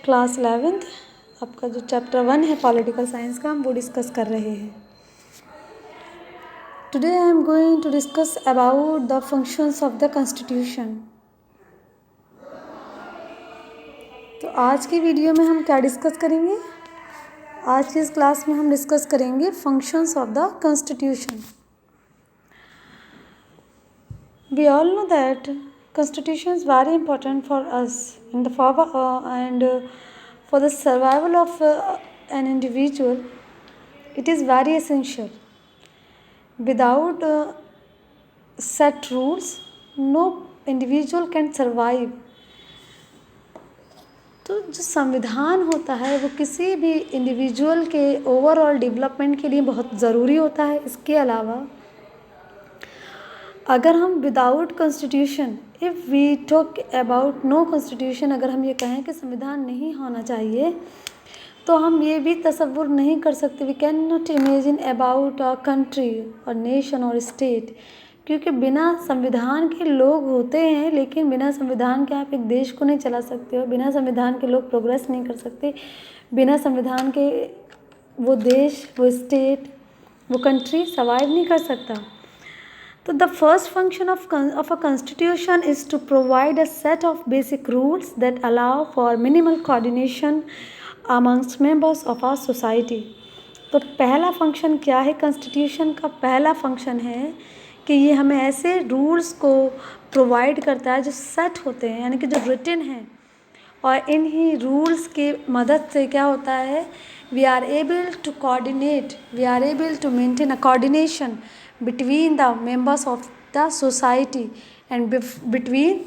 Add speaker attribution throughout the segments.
Speaker 1: Class 11th आपका जो chapter 1 है पॉलिटिकल साइंस का, हम वो डिस्कस कर रहे हैं। Today I am going to discuss about the functions of the constitution. तो आज की वीडियो में हम क्या डिस्कस करेंगे? आज की इस क्लास में हम डिस्कस करेंगे functions of the constitution. We all know that constitution is very important for us in the for the survival of an individual. It is very essential. Without set rules, no individual can survive. तो जो संविधान होता है वो किसी भी individual के overall development के लिए बहुत ज़रूरी होता है। इसके अलावा अगर हम without constitution, if we talk about no constitution, अगर हम ये कहें कि संविधान नहीं होना चाहिए, तो हम ये भी तसव्वुर नहीं कर सकते, we can not imagine about a country और नेशन और स्टेट, क्योंकि बिना संविधान के लोग होते हैं, लेकिन बिना संविधान के आप एक देश को नहीं चला सकते हो, बिना संविधान के लोग प्रोग्रेस नहीं कर सकते, बिना संविधान के वो देश, वो स्टेट, वो कंट्री सर्वाइव नहीं कर सकता। So the first function of a constitution is to provide a set of basic rules that allow for minimal coordination amongst members of our society. तो पहला फंक्शन क्या है कॉन्स्टिट्यूशन का? पहला फंक्शन है कि ये हमें ऐसे रूल्स को प्रोवाइड करता है जो सेट होते हैं, यानी कि जो रिटन हैं, और इन ही रूल्स की मदद से क्या होता है, we are able to coordinate, we are able to maintain a coordination between the members of the society and between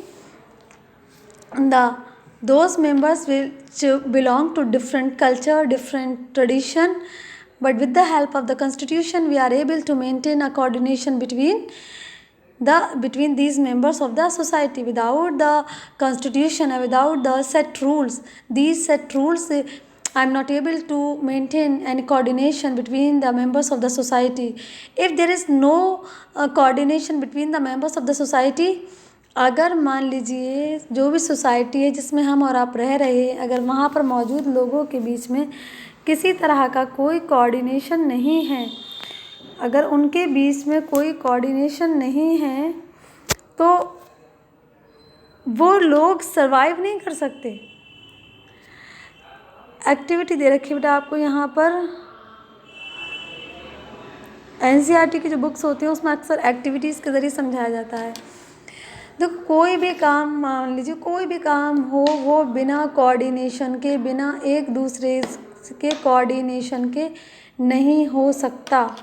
Speaker 1: those members which belong to different culture, different tradition, but with the help of the constitution we are able to maintain a coordination between these members of the society. Without the constitution and without the set rules, these set rules, I'm not able to maintain any coordination between the members of the society. If there is no coordination between the members of the society, अगर मान लीजिए जो भी society है जिसमें हम और आप रह रहे हैं, अगर वहाँ पर मौजूद लोगों के बीच में किसी तरह का कोई कोऑर्डिनेशन नहीं है, अगर उनके बीच में कोई कोऑर्डिनेशन नहीं है, तो वो लोग सरवाइव नहीं कर सकते। एक्टिविटी दे रखी बेटा आपको यहाँ पर, एनसीईआरटी की जो बुक्स होती हैं उसमें अक्सर एक्टिविटीज़ के ज़रिए समझाया जाता है। देखो कोई भी काम, मान लीजिए कोई भी काम हो, वो बिना कोऑर्डिनेशन के, बिना एक दूसरे के कोऑर्डिनेशन के नहीं हो सकता,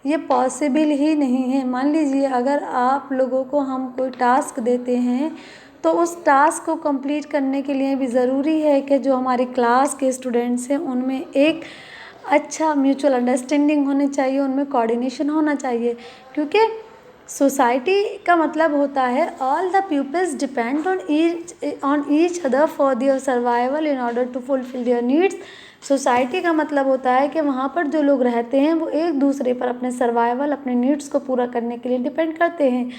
Speaker 1: ये पॉसिबल ही नहीं है। मान लीजिए अगर आप लोगों को हम कोई टास्क देते हैं, तो उस टास्क को कंप्लीट करने के लिए भी ज़रूरी है कि जो हमारी क्लास के स्टूडेंट्स हैं उनमें एक अच्छा म्यूचुअल अंडरस्टैंडिंग होनी चाहिए, उनमें कोऑर्डिनेशन होना चाहिए, क्योंकि सोसाइटी का मतलब होता है all the peoples depend on each other for their survival in order to fulfil their needs. Society का मतलब होता है कि वहाँ पर जो लोग रहते हैं वो एक दूसरे पर अपने सर्वाइवल, अपने नीड्स को पूरा करने के लिए डिपेंड करते हैं।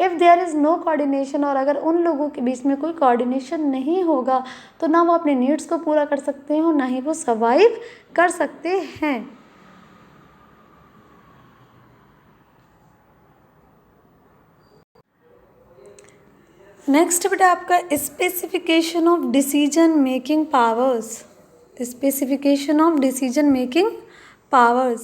Speaker 1: If there is no coordination, और अगर उन लोगों के बीच में कोई कोऑर्डिनेशन नहीं होगा, तो ना वो अपने नीड्स को पूरा कर सकते हैं और ना ही वो सर्वाइव कर सकते हैं। नेक्स्ट बेटा आपका specification of decision making powers. Specification of decision making powers.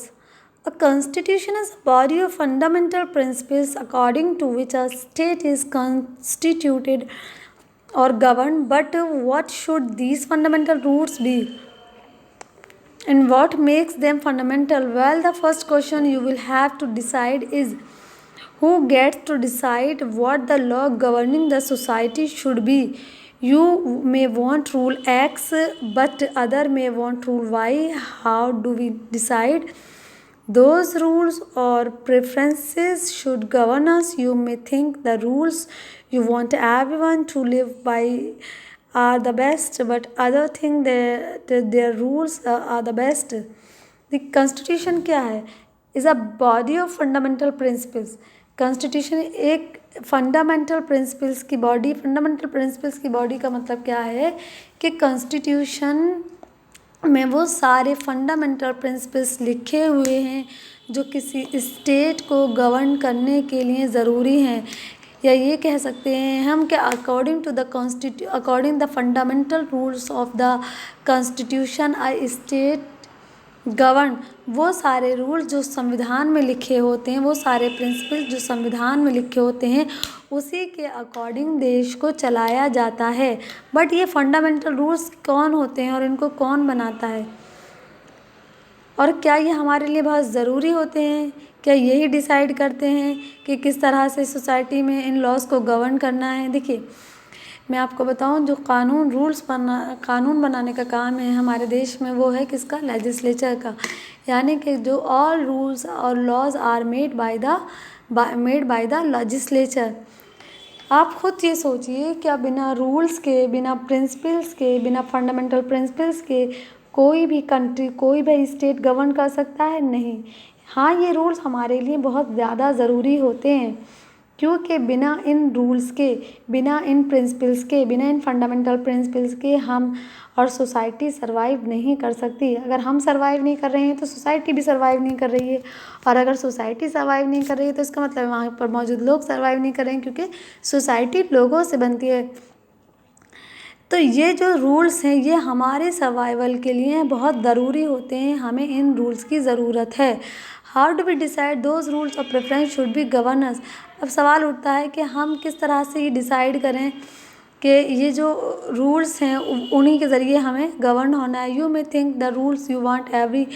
Speaker 1: A constitution is a body of fundamental principles according to which a state is constituted or governed. But what should these fundamental rules be? And what makes them fundamental? Well, the first question you will have to decide is who gets to decide what the law governing the society should be. You may want rule X, but other may want rule Y. How do we decide? Those rules or preferences should govern us. You may think the rules you want everyone to live by are the best, but other think that their rules are the best. The constitution क्या है? Is a body of fundamental principles. Constitution एक fundamental principles की body. Fundamental principles की body का मतलब क्या है कि कॉन्स्टिट्यूशन में वो सारे फंडामेंटल प्रिंसिपल्स लिखे हुए हैं जो किसी स्टेट को गवर्न करने के लिए ज़रूरी हैं, या ये कह सकते हैं हम कि according the fundamental rules of the constitution a state govern. वो सारे रूल जो संविधान में लिखे होते हैं, वो सारे प्रिंसिपल जो संविधान में लिखे होते हैं, उसी के अकॉर्डिंग देश को चलाया जाता है। बट ये फंडामेंटल रूल्स कौन होते हैं और इनको कौन बनाता है, और क्या ये हमारे लिए बहुत ज़रूरी होते हैं? क्या यही डिसाइड करते हैं कि किस तरह से सोसाइटी में इन लॉज को गवर्न करना है? देखिए, मैं आपको बताऊं, जो कानून बनाने का काम है हमारे देश में, वो है किसका? लेजिस्लेचर का। यानी कि जो ऑल रूल्स और laws are made by the legislature. आप खुद ये सोचिए, क्या बिना रूल्स के, बिना प्रिंसिपल्स के, बिना फंडामेंटल प्रिंसिपल्स के कोई भी कंट्री, कोई भी स्टेट गवर्न कर सकता है? नहीं। हाँ, ये रूल्स हमारे लिए बहुत ज़्यादा ज़रूरी होते हैं, क्योंकि बिना इन रूल्स के, बिना इन प्रिंसिपल्स के, बिना इन फंडामेंटल प्रिंसिपल्स के हम और सोसाइटी सर्वाइव नहीं कर सकती। अगर हम सर्वाइव नहीं कर रहे हैं तो सोसाइटी भी सर्वाइव नहीं कर रही है, और अगर सोसाइटी सर्वाइव नहीं कर रही है तो इसका मतलब वहाँ पर मौजूद लोग सर्वाइव नहीं कर रहे हैं, क्योंकि सोसाइटी लोगों से बनती है। तो ये जो रूल्स हैं ये हमारे सर्वाइवल के लिए बहुत ज़रूरी होते हैं, हमें इन रूल्स की ज़रूरत है। How do we decide those rules of preference should be governance. अब सवाल उठता है कि हम किस तरह से ये डिसाइड करें कि ये जो रूल्स हैं उन्हीं के ज़रिए हमें गवर्न होना है। You may think the rules you want every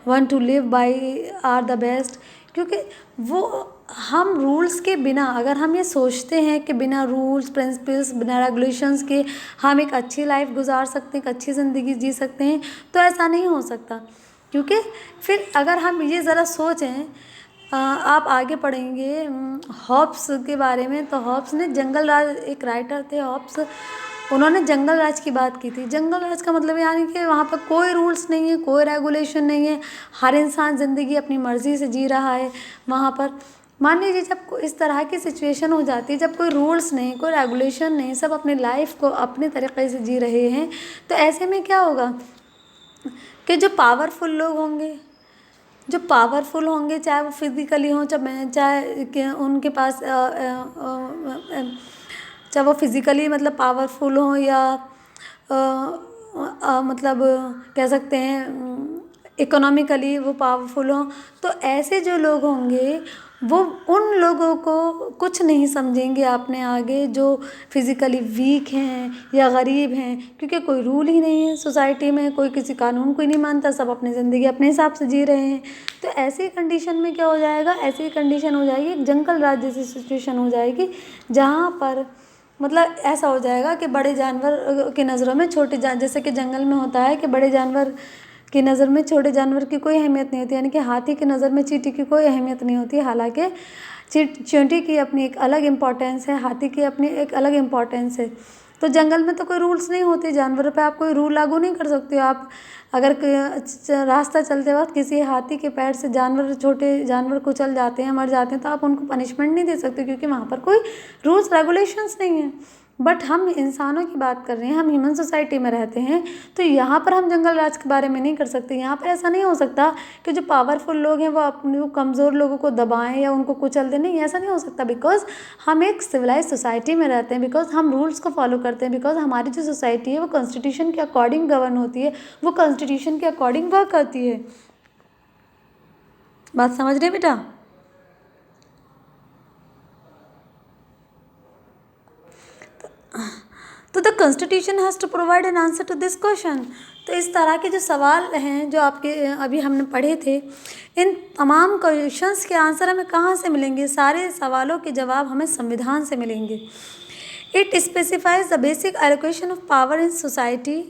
Speaker 1: one to live by are the best, क्योंकि वो हम रूल्स के बिना, अगर हम ये सोचते हैं कि बिना रूल्स प्रिंसिपल्स, बिना रेगुलेशंस के हम एक अच्छी लाइफ गुजार सकते हैं, एक अच्छी ज़िंदगी जी सकते हैं, तो ऐसा नहीं हो सकता। क्योंकि फिर अगर हम ये ज़रा सोचें, आप आगे पढ़ेंगे हॉब्स के बारे में, तो हॉब्स ने जंगल राज, एक राइटर थे हॉब्स, उन्होंने जंगल राज की बात की थी। जंगल राज का मतलब यानी कि वहाँ पर कोई रूल्स नहीं है, कोई रेगुलेशन नहीं है, हर इंसान ज़िंदगी अपनी मर्ज़ी से जी रहा है वहाँ पर। मान लीजिए जब इस तरह की सिचुएशन हो जाती है, जब कोई रूल्स नहीं, कोई रेगुलेशन नहीं, सब अपनी लाइफ को अपने तरीके से जी रहे हैं, तो ऐसे में क्या होगा कि जो पावरफुल लोग होंगे, चाहे वो फिज़िकली हों, चाहे कि उनके पास चाहे वो फिज़िकली मतलब पावरफुल हों, या मतलब कह सकते हैं इकोनॉमिकली वो पावरफुल हों, तो ऐसे जो लोग होंगे वो उन लोगों को कुछ नहीं समझेंगे अपने आगे, जो फिज़िकली वीक हैं या गरीब हैं, क्योंकि कोई रूल ही नहीं है सोसाइटी में, कोई किसी कानून को ही नहीं मानता, सब अपनी ज़िंदगी अपने हिसाब से जी रहे हैं। तो ऐसी कंडीशन में क्या हो जाएगा, ऐसी कंडीशन हो जाएगी, एक जंगल राज जैसी सिचुएशन हो जाएगी, जहाँ पर मतलब ऐसा हो जाएगा कि बड़े जानवर की नज़रों में छोटे जैसे कि जंगल में होता है कि बड़े जानवर की नज़र में छोटे जानवर की कोई अहमियत नहीं होती, यानी कि हाथी की नज़र में चींटी की कोई अहमियत नहीं होती। हालांकि चींटी की अपनी एक अलग इम्पोर्टेंस है, हाथी की अपनी एक अलग इम्पोर्टेंस है। तो जंगल में तो कोई रूल्स नहीं होते, जानवरों पे आप कोई रूल लागू नहीं कर सकते हो। आप अगर रास्ता चलते वक्त किसी हाथी के पैर से छोटे जानवर कुचल जाते हैं, मर जाते हैं, तो आप उनको पनिशमेंट नहीं दे सकते, क्योंकि वहाँ पर कोई रूल्स रेगुलेशंस नहीं है। बट हम इंसानों की बात कर रहे हैं, हम ह्यूमन सोसाइटी में रहते हैं, तो यहाँ पर हम जंगल राज के बारे में नहीं कर सकते। यहाँ पर ऐसा नहीं हो सकता कि जो पावरफुल लोग हैं वो अपने कमज़ोर लोगों को दबाएं या उनको कुचल दें, नहीं, ऐसा नहीं हो सकता। बिकॉज हम एक सिविलाइज सोसाइटी में रहते हैं, बिकॉज हम रूल्स को फॉलो करते हैं, बिकॉज हमारी जो सोसाइटी है वो कॉन्स्टिट्यूशन के अकॉर्डिंग गवर्न होती है, वो कॉन्स्टिट्यूशन के अकॉर्डिंग वर्क करती है। बात समझ रहे बेटा? तो the constitution has to provide an answer to this question. तो इस तरह के जो सवाल हैं जो आपके अभी हमने पढ़े थे, इन तमाम क्वेश्चंस के आंसर हमें कहाँ से मिलेंगे? सारे सवालों के जवाब हमें संविधान से मिलेंगे। It specifies the basic allocation of power in society.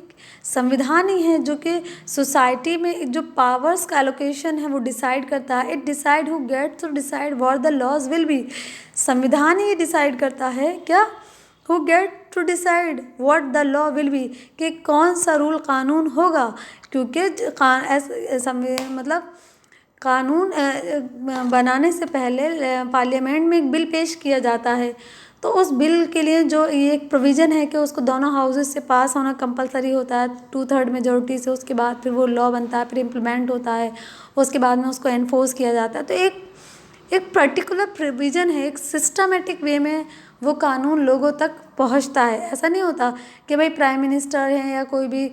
Speaker 1: संविधान ही है जो कि सोसाइटी में जो पावर्स का एलोकेशन है वो डिसाइड करता है। It decide who gets to decide what the laws will be. संविधान ही डिसाइड करता है क्या? Who get to decide what the law will be, कि कौन सा रूल कानून होगा। क्योंकि मतलब कानून बनाने से पहले पार्लियामेंट में एक बिल पेश किया जाता है, तो उस बिल के लिए जो ये एक प्रोविज़न है कि उसको दोनों हाउसेस से पास होना कंपलसरी होता है 2/3 मेजोरिटी से, उसके बाद फिर वो लॉ बनता है, फिर इम्प्लीमेंट होता है, उसके बाद में उसको एनफोर्स किया जाता है। तो एक पर्टिकुलर प्रोविज़न है, एक सिस्टमेटिक वे में वो कानून लोगों तक पहुंचता है। ऐसा नहीं होता कि भाई प्राइम मिनिस्टर है या कोई भी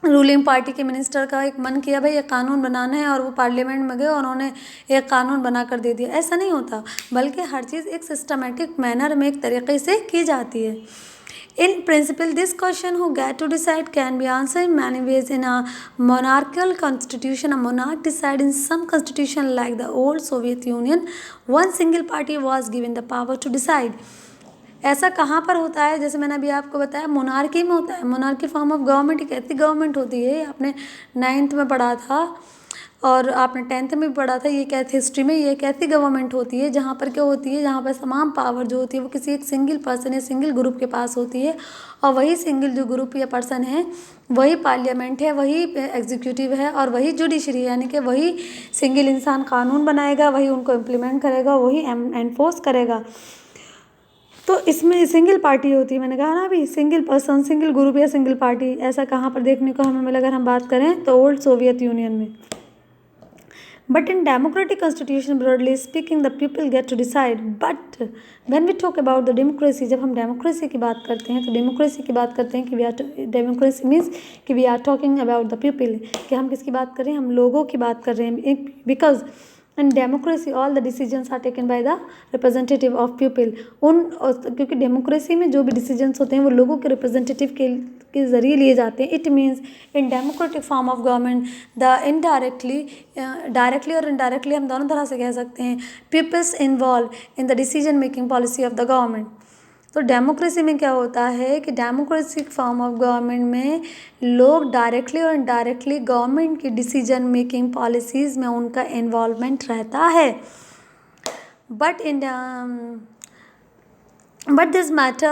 Speaker 1: रूलिंग पार्टी के मिनिस्टर का एक मन किया भाई ये कानून बनाना है और वो पार्लियामेंट में गए और उन्होंने एक कानून बना कर दे दिया, ऐसा नहीं होता, बल्कि हर चीज़ एक सिस्टमेटिक मैनर में एक तरीके से की जाती है। In principle, this question who get to decide can be answered in many ways. In a monarchical constitution, a monarch decide in some constitution like the old Soviet Union, one single party was given the power to decide. ऐसा कहाँ पर होता है? जैसे मैंने अभी आपको बताया मोनार्की में होता है। मोनार्की फॉर्म ऑफ गवर्नमेंट एक ऐसी गवर्नमेंट होती है, आपने 9th में पढ़ा था और आपने 10th में भी पढ़ा था, ये क्या हिस्ट्री में, ये एक ऐसी गवर्नमेंट होती है जहाँ पर क्या होती है, जहाँ पर तमाम पावर जो होती है वो किसी एक सिंगल पर्सन या सिंगल ग्रुप के पास होती है, और वही सिंगल जो ग्रुप या पर्सन है वही पार्लियामेंट है, वही एग्जीक्यूटिव है और वही जुडिशरी है, यानी कि वही सिंगल इंसान कानून बनाएगा, वही उनको इम्प्लीमेंट करेगा, वही एनफोर्स करेगा। तो इसमें सिंगल पार्टी होती है, मैंने कहा ना अभी, सिंगल पर्सन, सिंगल ग्रुप या सिंगल पार्टी। ऐसा कहाँ पर देखने को हमें मिला अगर हम बात करें तो ओल्ड सोवियत यूनियन में। But in democratic constitution, broadly speaking, the people get to decide. But when we talk about the democracy, जब हम democracy की बात करते हैं तो democracy की बात करते हैं कि democracy means कि we are talking about the people, कि हम किसकी बात कर रहे हैं, हम लोगों की बात कर रहे हैं। Because in democracy all the decisions are taken by the representative of people। क्योंकि डेमोक्रेसी में जो भी डिसीजंस होते हैं वो लोगों के रिप्रेजेंटेटिव के ज़रिए लिए जाते हैं। It means in democratic form of government the directly और इनडायरेक्टली हम दोनों तरह से कह सकते हैं, peoples involve in the decision making policy of the government. तो डेमोक्रेसी में क्या होता है कि डेमोक्रेटिक फॉर्म ऑफ गवर्नमेंट में लोग डायरेक्टली और इनडायरेक्टली गवर्नमेंट की डिसीजन मेकिंग पॉलिसीज़ में उनका इन्वॉल्वमेंट रहता है। But this matter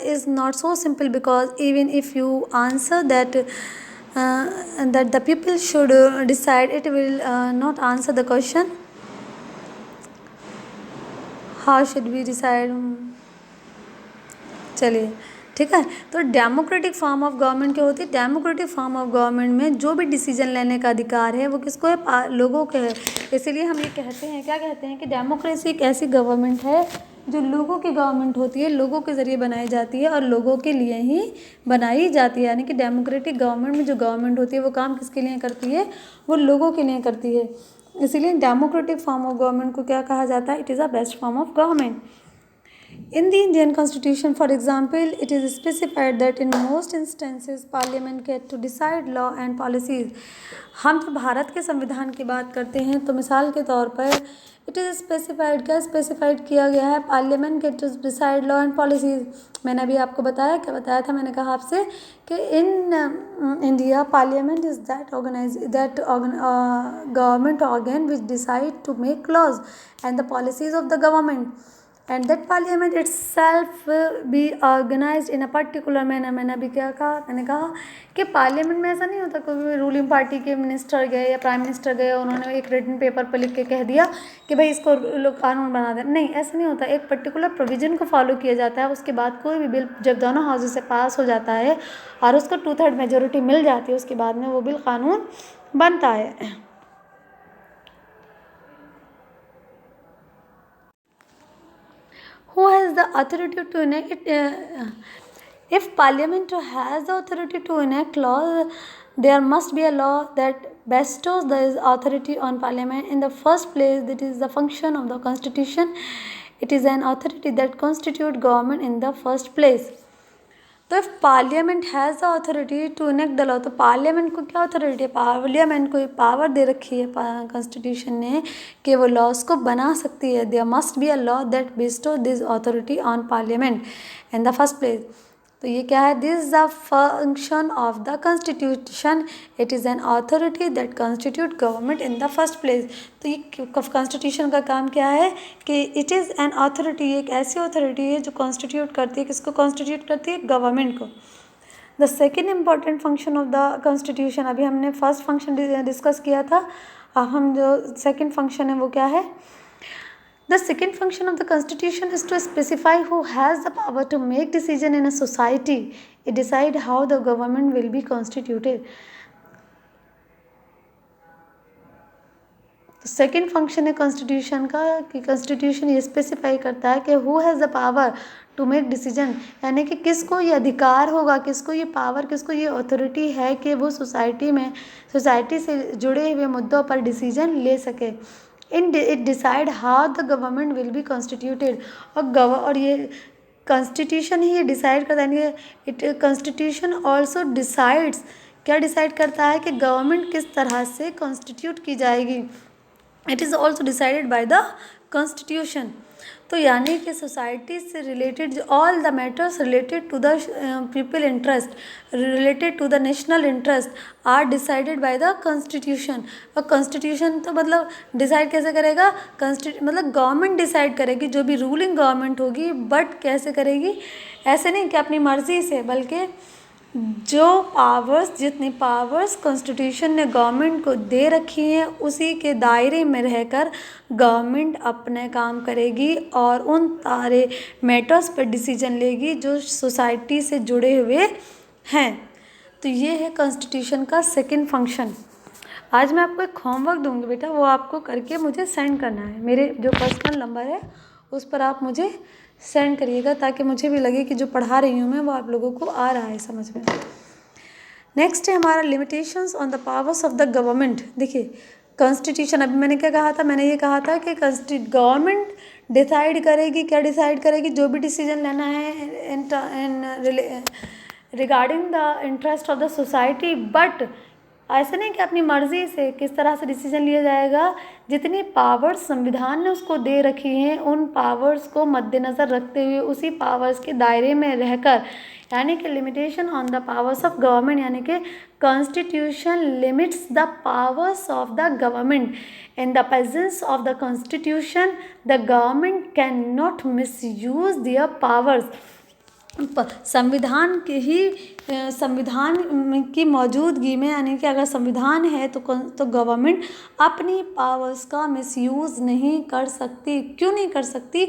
Speaker 1: is not so simple, because even if you answer that the people should decide, it will not answer the question how should we decide। चलिए ठीक है। तो democratic form of government क्या होती है? Democratic form of government में जो भी डिसीजन लेने का अधिकार है वो किसको है? लोगों को है। इसीलिए हम ये कहते हैं, क्या कहते हैं कि डेमोक्रेसी एक ऐसी गवर्नमेंट है जो लोगों की गवर्नमेंट होती है, लोगों के ज़रिए बनाई जाती है और लोगों के लिए ही बनाई जाती है। यानी कि डेमोक्रेटिक गवर्नमेंट में जो गवर्नमेंट होती है वो काम किसके लिए करती है? वो लोगों के लिए करती है। इसीलिए डेमोक्रेटिक फॉर्म ऑफ गवर्नमेंट को क्या कहा जाता है? It is a best form of government. In the Indian Constitution, for example, it is specified that in most instances Parliament get to decide law and policies। हम जब भारत के संविधान की बात करते हैं तो मिसाल के तौर पर इट इज़ स्पेसिफाइड, क्या स्पेसिफाइड किया गया है? Parliament get to decide law and policies. मैंने अभी आपको बताया, क्या बताया था? मैंने कहा आपसे कि in India parliament is that government organ which decide to make laws and the policies of the government, and that parliament itself be organized in a particular manner। मैंने अभी क्या कहा? मैंने कहा कि पार्लियामेंट में ऐसा नहीं होता कोई रूलिंग पार्टी के मिनिस्टर गए या प्राइम मिनिस्टर गए, उन्होंने एक रिटन पेपर पर लिख के कह दिया कि भाई इसको लोग कानून बना दें। नहीं, ऐसा नहीं होता। एक पर्टिकुलर प्रोविज़न को फॉलो किया जाता है। उसके बाद कोई भी बिल जब दोनों हाउसेज से पास हो जाता है और उसको 2/3 मेजोरिटी मिल जाती है, उसके बाद में वो बिल कानून बनता है। Who has the authority to enact it? If Parliament has the authority to enact laws, there must be a law that bestows this authority on Parliament in the first place. That is the function of the Constitution. It is an authority that constitutes government in the first place। तो if parliament has the authority to enact the law, तो parliament को क्या authority है? Parliament को power दे रखी है constitution ने कि वो लॉज को बना सकती है। There must be a law that bestow this authority on parliament in the first place. तो ये क्या है? This is the function of the constitution. It is an authority that constitute government in the first place. तो ये constitution का काम क्या है कि इट इज़ एन अथॉरिटी, एक ऐसी अथॉरिटी है जो कॉन्स्टिट्यूट करती है, किसको कॉन्स्टिट्यूट करती है? गवर्नमेंट को। The second important function of the constitution, अभी हमने फर्स्ट फंक्शन डिस्कस किया था, अब हम जो सेकंड फंक्शन है वो क्या है? The second function of the constitution is to specify who has the power to make decision in a society. It decide how the government will be constituted. तो सेकेंड फंक्शन है constitution का कि constitution ये specify करता है कि who has the power to make decision, यानी कि किसको ये अधिकार होगा, किसको ये पावर, किसको ये अथॉरिटी है कि वो सोसाइटी से जुड़े हुए मुद्दों पर डिसीजन ले सके। It decide how the government will be constituted, और ये कॉन्स्टिट्यूशन ही ये डिसाइड करता है। इट कॉन्स्टिट्यूशन ऑल्सो डिसाइड्स, क्या डिसाइड करता है कि गवर्नमेंट किस तरह से कॉन्स्टिट्यूट की जाएगी। It is also decided by the constitution. तो यानी कि सोसाइटी से related all the matters related to the people interest, related to the national interest are decided by the constitution. और कॉन्स्टिट्यूशन तो मतलब डिसाइड कैसे करेगा? मतलब गवर्नमेंट डिसाइड करेगी, जो भी रूलिंग गवर्नमेंट होगी, बट कैसे करेगी? ऐसे नहीं कि अपनी मर्जी से, बल्कि जो पावर्स, जितनी पावर्स कॉन्स्टिट्यूशन ने गवर्नमेंट को दे रखी हैं उसी के दायरे में रहकर गवर्नमेंट अपने काम करेगी और उन सारे मैटर्स पर डिसीजन लेगी जो सोसाइटी से जुड़े हुए हैं। तो ये है कॉन्स्टिट्यूशन का सेकंड फंक्शन। आज मैं आपको एक होमवर्क दूंगी बेटा, वो आपको करके मुझे सेंड करना है। मेरे जो पर्सनल नंबर है उस पर आप मुझे सेंड करिएगा, ताकि मुझे भी लगे कि जो पढ़ा रही हूँ मैं वो आप लोगों को आ रहा है समझ में। नेक्स्ट है हमारा limitations on the powers of the government. देखिए कॉन्स्टिट्यूशन, अभी मैंने क्या कहा था? मैंने ये कहा था कि गवर्नमेंट डिसाइड करेगी, क्या डिसाइड करेगी? जो भी डिसीजन लेना है regarding the interest of the society, but ऐसे नहीं कि अपनी मर्ज़ी से किस तरह से डिसीजन लिया जाएगा। जितनी पावर्स संविधान ने उसको दे रखी हैं उन पावर्स को मद्देनज़र रखते हुए उसी पावर्स के दायरे में रहकर, यानी कि limitation on the powers of government, यानी कि constitution limits the powers of the government. In the presence of the constitution the government can not misuse there powers. संविधान की मौजूदगी में, यानी कि अगर संविधान है तो गवर्नमेंट अपनी पावर्स का मिसयूज़ नहीं कर सकती। क्यों नहीं कर सकती?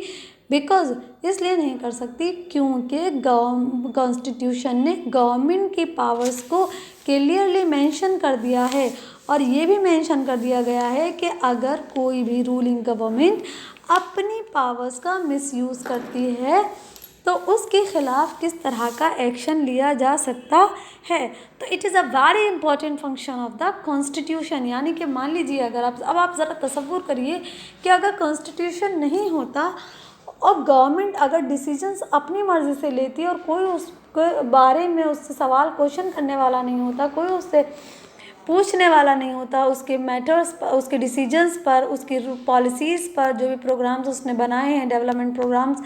Speaker 1: बिकॉज इसलिए नहीं कर सकती क्योंकि कॉन्स्टिट्यूशन ने गवर्नमेंट की पावर्स को क्लियरली मेंशन कर दिया है, और ये भी मेंशन कर दिया गया है कि अगर कोई भी रूलिंग गवर्नमेंट अपनी पावर्स का मिसयूज़ करती है तो उसके खिलाफ किस तरह का एक्शन लिया जा सकता है। तो it is a very important function of the constitution. यानी कि मान लीजिए अगर आप ज़रा तसव्वुर करिए कि अगर कॉन्स्टिट्यूशन नहीं होता और गवर्नमेंट अगर डिसीजंस अपनी मर्ज़ी से लेती और कोई उसके बारे में उससे सवाल क्वेश्चन करने वाला नहीं होता, कोई उससे पूछने वाला नहीं होता, उसके मैटर्स पर, उसके डिसीजंस पर, उसकी पॉलिसीज़ पर, जो भी प्रोग्राम्स उसने बनाए हैं डेवलपमेंट प्रोग्राम्स,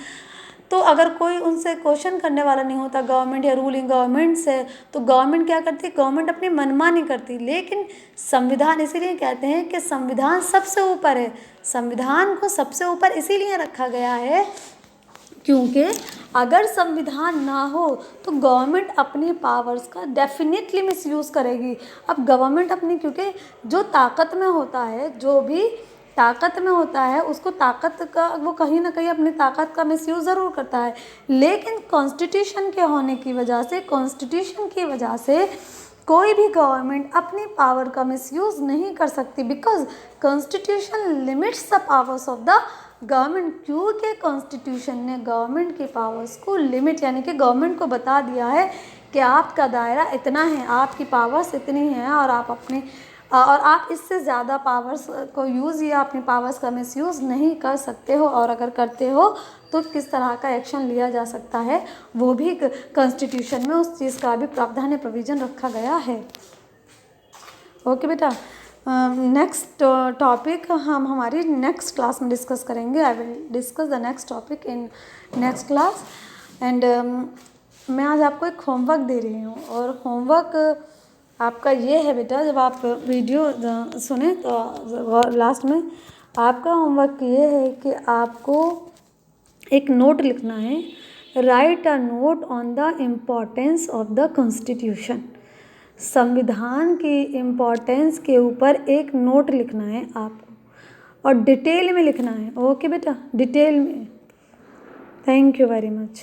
Speaker 1: तो अगर कोई उनसे क्वेश्चन करने वाला नहीं होता गवर्नमेंट या रूलिंग गवर्नमेंट से, तो गवर्नमेंट क्या करती? गवर्नमेंट अपनी मनमानी करती। लेकिन संविधान, इसीलिए कहते हैं कि संविधान सबसे ऊपर है। संविधान को सबसे ऊपर इसीलिए रखा गया है क्योंकि अगर संविधान ना हो तो गवर्नमेंट अपनी पावर्स का डेफिनेटली मिसयूज़ करेगी। अब गवर्नमेंट अपनी, क्योंकि जो ताकत में होता है, जो भी ताकत में होता है उसको ताकत का, वो कहीं ना कहीं अपनी ताकत का मिसयूज़ ज़रूर करता है। लेकिन कॉन्स्टिट्यूशन के होने की वजह से, कॉन्स्टिट्यूशन की वजह से कोई भी गवर्नमेंट अपनी पावर का मिसयूज़ नहीं कर सकती, because constitution limits the powers of the government. क्योंकि कॉन्स्टिट्यूशन ने गवर्नमेंट की पावर्स को लिमिट, यानी कि गवर्नमेंट को बता दिया है कि आपका दायरा इतना है, आपकी पावर्स इतनी हैं और आप इससे ज़्यादा पावर्स को यूज़ या अपनी पावर्स का मिसयूज़ नहीं कर सकते हो, और अगर करते हो तो किस तरह का एक्शन लिया जा सकता है वो भी कॉन्स्टिट्यूशन में उस चीज़ का भी प्रावधान प्रोविज़न रखा गया है। ओके बेटा, नेक्स्ट टॉपिक हम हमारी नेक्स्ट क्लास में डिस्कस करेंगे। I will discuss the next topic in next class. And मैं आज आपको एक होमवर्क दे रही हूँ, और होमवर्क आपका ये है बेटा, जब आप वीडियो सुने तो लास्ट में आपका होमवर्क ये है कि आपको एक नोट लिखना है। Right a note on the importance of the constitution. संविधान की इम्पोर्टेंस के ऊपर एक नोट लिखना है आपको और डिटेल में लिखना है। ओके बेटा, डिटेल में। Thank you very much.